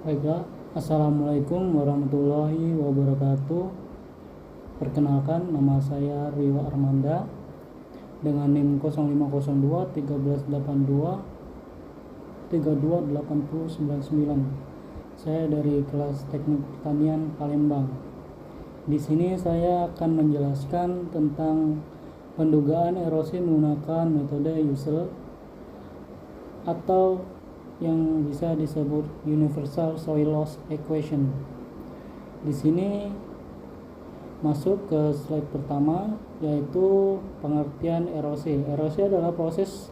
Baiklah, Assalamualaikum warahmatullahi wabarakatuh. Perkenalkan, nama saya Riwa Armanda dengan NIM 0502 1382 328099. Saya dari kelas Teknik Pertanian Palembang. Di sini saya akan menjelaskan tentang pendugaan erosi menggunakan metode Ussel atau yang bisa disebut Universal Soil Loss Equation. Di sini masuk ke slide pertama, yaitu pengertian erosi. Erosi adalah proses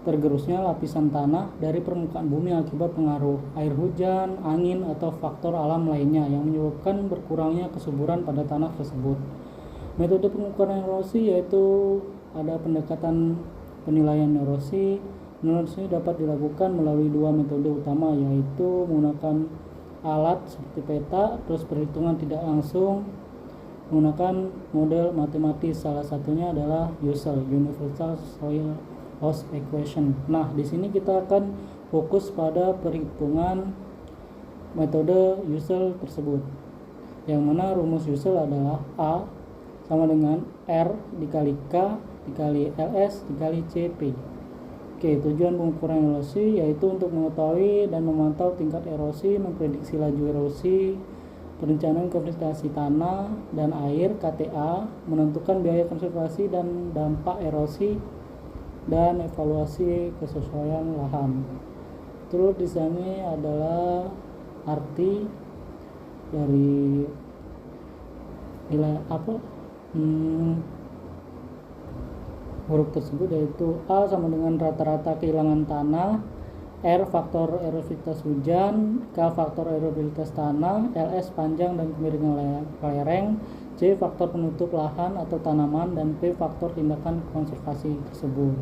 tergerusnya lapisan tanah dari permukaan bumi akibat pengaruh air hujan, angin, atau faktor alam lainnya yang menyebabkan berkurangnya kesuburan pada tanah tersebut. Metode pengukuran erosi yaitu ada pendekatan penilaian erosi. Menurut saya dapat dilakukan melalui dua metode utama, yaitu menggunakan alat seperti peta, terus perhitungan tidak langsung menggunakan model matematis. Salah satunya adalah Ussel, Universal Soil Loss Equation. Nah, di sini kita akan fokus pada perhitungan metode Ussel tersebut, yang mana rumus Ussel adalah A sama dengan R dikali K dikali LS dikali CP. Oke, tujuan pengukuran erosi yaitu untuk mengetahui dan memantau tingkat erosi, memprediksi laju erosi, perencanaan konservasi tanah dan air (KTA), menentukan biaya konservasi dan dampak erosi, dan evaluasi kesesuaian lahan. Terus di sini adalah arti dari nilai huruf tersebut, yaitu A sama dengan rata-rata kehilangan tanah, R faktor erosivitas hujan, K faktor erosivitas tanah, LS panjang dan kemiringan lereng, C faktor penutup lahan atau tanaman, dan P faktor tindakan konservasi tersebut.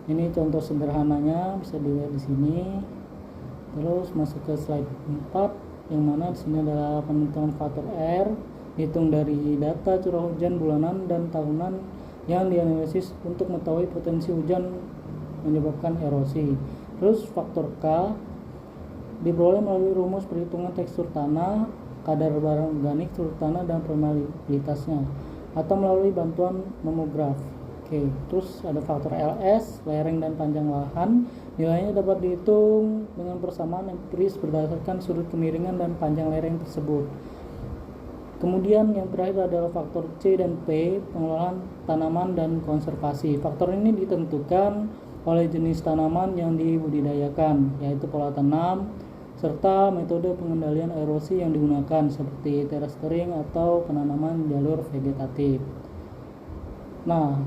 Ini contoh sederhananya, bisa dilihat di sini. Terus masuk ke slide 4, yang mana di sini adalah penentuan faktor R, hitung dari data curah hujan bulanan dan tahunan yang dianalisis untuk mengetahui potensi hujan menyebabkan erosi. Terus faktor K diperoleh melalui rumus perhitungan tekstur tanah, kadar barang organik, struktur tanah, dan permeabilitasnya, atau melalui bantuan nomograf. Oke, terus ada faktor LS, lereng dan panjang lahan. Nilainya dapat dihitung dengan persamaan empiris berdasarkan sudut kemiringan dan panjang lereng tersebut. Kemudian yang terakhir adalah faktor C dan P, pengelolaan tanaman dan konservasi. Faktor ini ditentukan oleh jenis tanaman yang dibudidayakan, yaitu pola tanam, serta metode pengendalian erosi yang digunakan, seperti terrastering atau penanaman jalur vegetatif. Nah,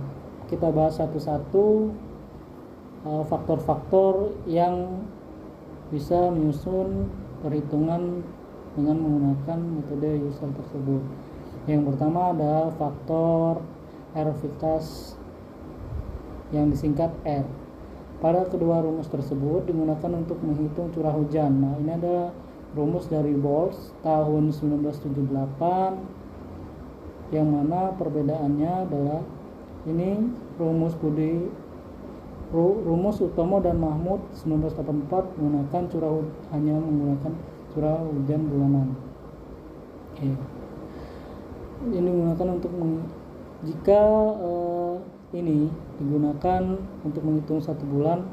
kita bahas satu-satu faktor-faktor yang bisa menyusun perhitungan dengan menggunakan metode Ussel tersebut. Yang pertama ada faktor erosivitas yang disingkat R. Pada kedua rumus tersebut digunakan untuk menghitung curah hujan. Nah, ini ada rumus dari Boles tahun 1978, yang mana perbedaannya adalah ini rumus Utomo dan Mahmud 1984 hanya menggunakan curah hujan bulanan. Oke. Ini digunakan untuk jika ini digunakan untuk menghitung satu bulan,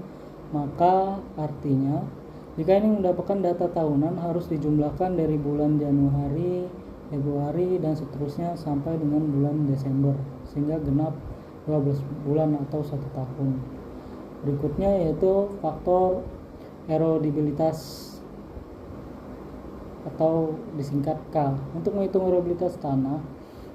maka artinya jika ini mendapatkan data tahunan harus dijumlahkan dari bulan Januari, Februari, dan seterusnya sampai dengan bulan Desember, sehingga genap 12 bulan atau 1 tahun. Berikutnya yaitu faktor erodibilitas atau disingkat K. Untuk menghitung erodibilitas tanah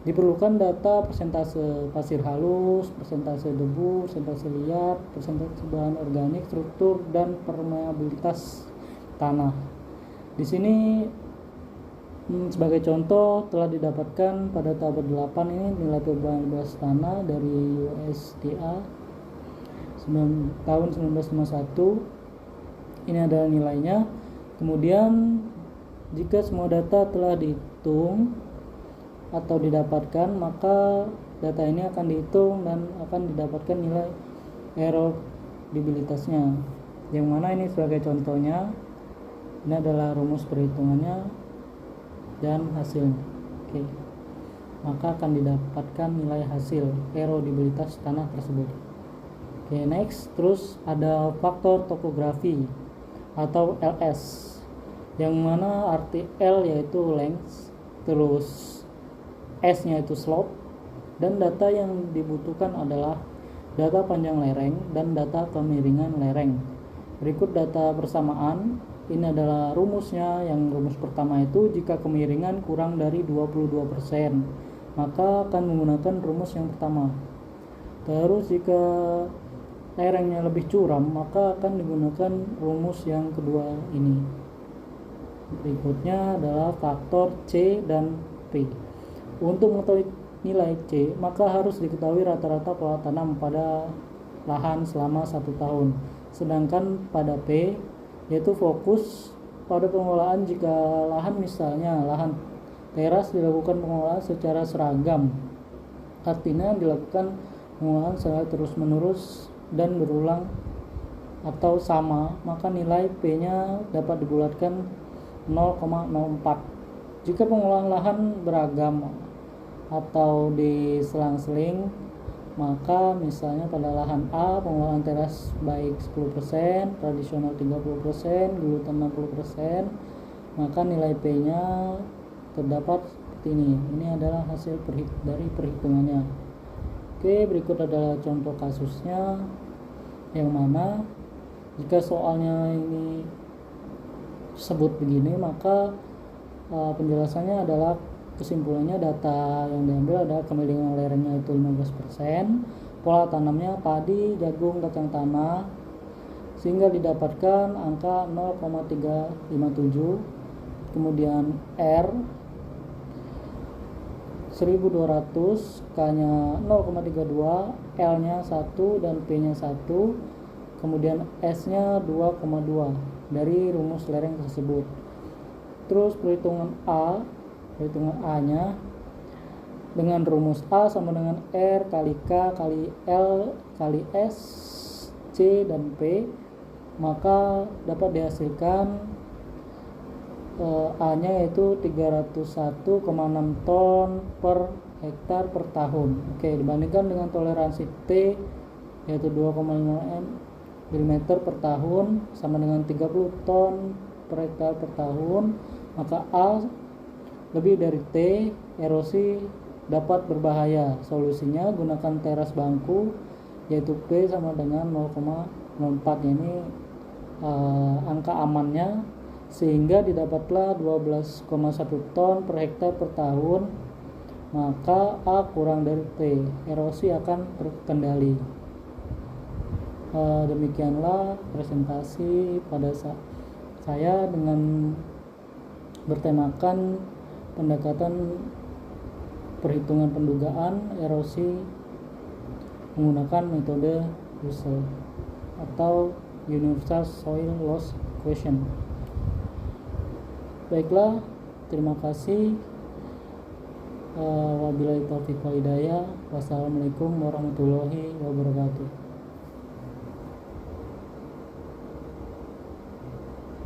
diperlukan data persentase pasir halus, persentase debu, persentase liat, persentase bahan organik, struktur, dan permeabilitas tanah. Di sini sebagai contoh telah didapatkan pada tabel 8 ini nilai permeabilitas tanah dari USDA tahun 1951. Ini adalah nilainya. Kemudian jika semua data telah dihitung atau didapatkan, maka data ini akan dihitung dan akan didapatkan nilai erodibilitasnya, yang mana ini sebagai contohnya Ini adalah rumus perhitungannya dan hasilnya. Oke. Maka akan didapatkan nilai hasil erodibilitas tanah tersebut. Oke, next. Terus ada faktor topografi atau LS, yang mana arti L yaitu length, terus S nya itu slope, dan data yang dibutuhkan adalah data panjang lereng dan data kemiringan lereng. Berikut data persamaan. Ini adalah rumusnya. Yang rumus pertama itu jika kemiringan kurang dari 22%, maka akan menggunakan rumus yang pertama. Terus jika lerengnya lebih curam, maka akan digunakan rumus yang kedua ini. Berikutnya adalah faktor C dan P. Untuk mengetahui nilai C, maka harus diketahui rata-rata pola tanam pada lahan selama 1 tahun. Sedangkan pada P, yaitu fokus pada pengelolaan jika lahan, misalnya lahan teras, dilakukan pengelolaan secara seragam. Artinya dilakukan pengelolaan secara terus-menerus dan berulang atau sama, maka nilai P-nya dapat dibulatkan 0,04. Jika pengelolaan lahan beragam atau diselang-seling, maka misalnya pada lahan A pengelolaan teras baik 10%, tradisional 30%, gelutan 60%, maka nilai P-nya terdapat seperti ini. Ini adalah hasil dari perhitungannya. Oke, berikut adalah contoh kasusnya, yang mana jika soalnya ini sebut begini, maka penjelasannya adalah kesimpulannya data yang diambil adalah kemiringan lerengnya itu 15%, pola tanamnya padi, jagung, kacang tanah, sehingga didapatkan angka 0,357. Kemudian R 1200, K-nya 0,32, L-nya 1 dan P-nya 1, kemudian S-nya 2,2 dari rumus lereng tersebut. Terus perhitungan A-nya dengan rumus A sama dengan R kali K kali L kali S, C dan P, maka dapat dihasilkan A-nya yaitu 301,6 ton per hektar per tahun. Oke, dibandingkan dengan toleransi T yaitu 2,5 mm per tahun sama dengan 30 ton per hektar per tahun, maka A lebih dari T, erosi dapat berbahaya. Solusinya gunakan teras bangku yaitu P sama dengan 0,04. Ini angka amannya, sehingga didapatlah 12,1 ton per hektar per tahun, maka A kurang dari T, erosi akan terkendali. Demikianlah presentasi pada saya dengan bertemakan pendekatan perhitungan pendugaan erosi menggunakan metode Russell atau Universal Soil Loss Equation. Baiklah, terima kasih. Wabillahi taufiq wal hidayah. Wassalamualaikum warahmatullahi wabarakatuh.